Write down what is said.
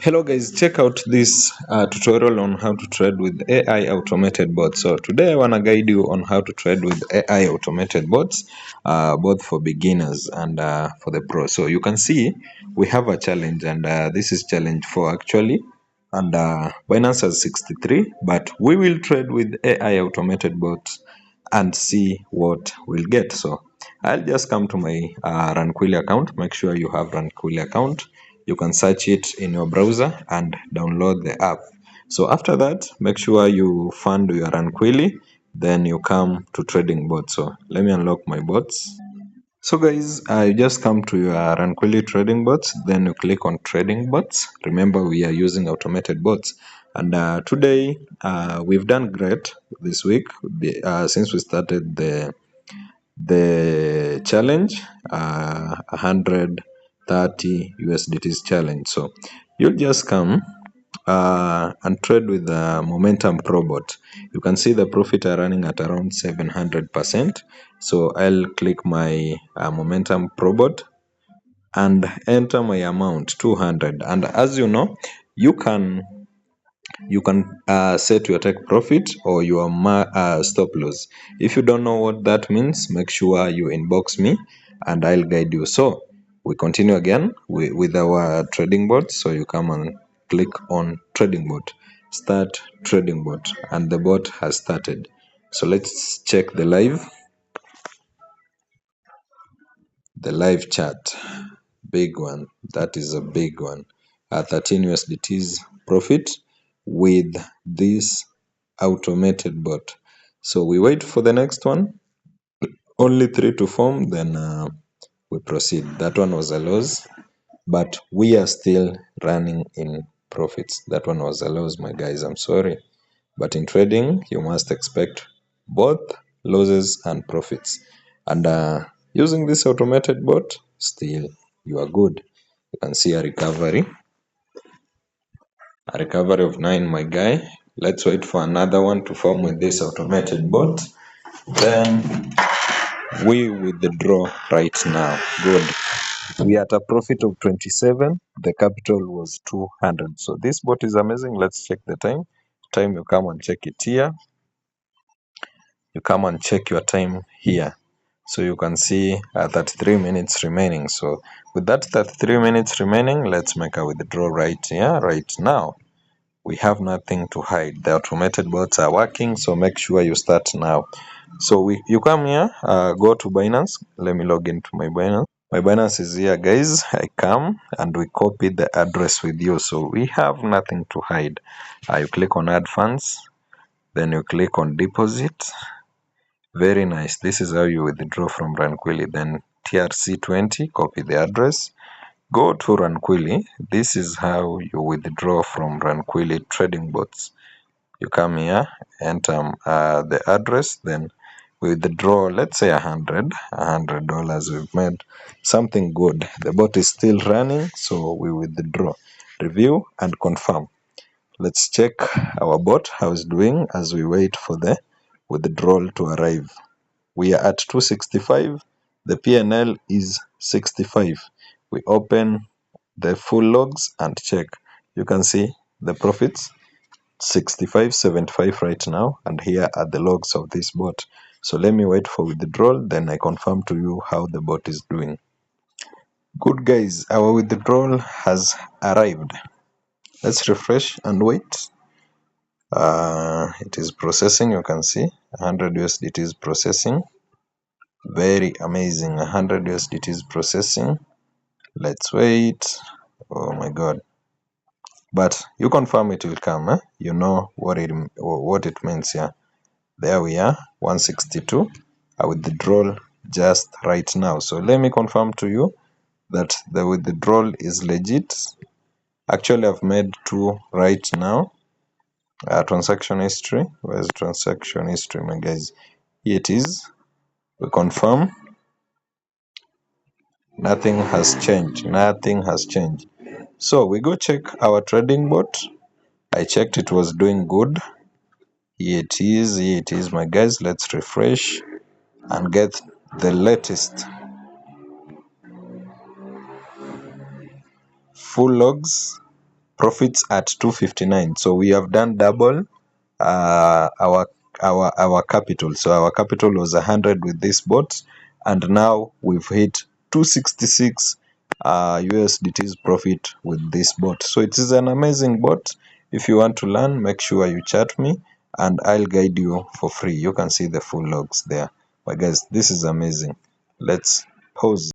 Hello guys, check out this tutorial on how to trade with AI automated bots. So today I want to guide you on how to trade with AI automated bots, both for beginners and for the pro. So you can see we have a challenge, and this is challenge 4 actually, and Binance has 63, but we will trade with AI automated bots and see what we'll get. So I'll just come to my Runquilly account. Make sure you have Runquilly account. You can search it in your browser and download the app. So after that, make sure you fund your Runquilly. Then you come to trading bots. So let me unlock my bots. So guys, I just come to your Runquilly trading bots. Then you click on trading bots. Remember, we are using automated bots. And today, we've done great this week since we started the challenge, 130 USDT's challenge. So you'll just come and trade with the momentum probot. You can see the profit are running at around 700%. So I'll click my momentum probot and enter my amount 200. And as you know, you can set your take profit or your stop loss. If you don't know what that means, make sure you inbox me and I'll guide you. So we continue again with our trading bot. So you come and click on trading bot, start trading bot, and the bot has started. So let's check the live chat. Big one, that is a big one. 13 USDT's profit with this automated bot. So we wait for the next one, only 3 to form, then we proceed. That one was a loss, but we are still running in profits. That one was a loss, my guys, I'm sorry, but in trading you must expect both losses and profits. And using this automated bot, still you are good. You can see a recovery of 9, my guy. Let's wait for another one to form with this automated bot, then we withdraw right now. Good. We are at a profit of 27. The capital was 200. So this bot is amazing. Let's check the time. You come and check it here. You come and check your time here. So you can see 33 minutes remaining. So with that 33 minutes remaining, let's make a withdrawal right here, right now. We have nothing to hide. The automated bots are working, so make sure you start now. So you come here, go to Binance. Let me log into my Binance. My Binance is here, guys. I come and we copy the address with you, so we have nothing to hide. You click on add funds, then you click on deposit. Very nice. This is how you withdraw from Runquilly. Then TRC20, copy the address. Go to Runquilly. This is how you withdraw from Runquilly trading bots. You come here, enter the address, then we withdraw, let's say $100. We've made something good. The bot is still running, so we withdraw, review, and confirm. Let's check our bot how it's doing as we wait for the withdrawal to arrive. We are at 265. The PNL is 65. We open the full logs and check. You can see the profits 65.75 right now, and here are the logs of this bot. So let me wait for withdrawal, then I confirm to you how the bot is doing. Good guys, our withdrawal has arrived. Let's refresh and wait. It is processing. You can see 100 USDT is processing. Very amazing. 100 USDT is processing. Let's wait. Oh my god. But you confirm it will come, eh? You know what it means here. There we are, 162. I withdraw just right now. So let me confirm to you that the withdrawal is legit. Actually, I've made 2 right now. Transaction history. Where's transaction history, my guys? Here it is. We confirm. Nothing has changed. Nothing has changed. So we go check our trading bot. I checked, it was doing good. Here it is. Here it is, my guys. Let's refresh and get the latest full logs. profits at 259. So we have done double our capital. So our capital was 100 with this bot, and now we've hit 266 USDT's profit with this bot. So it is an amazing bot. If you want to learn, make sure you chat me and I'll guide you for free. You can see the full logs there. But guys, this is amazing. Let's pause.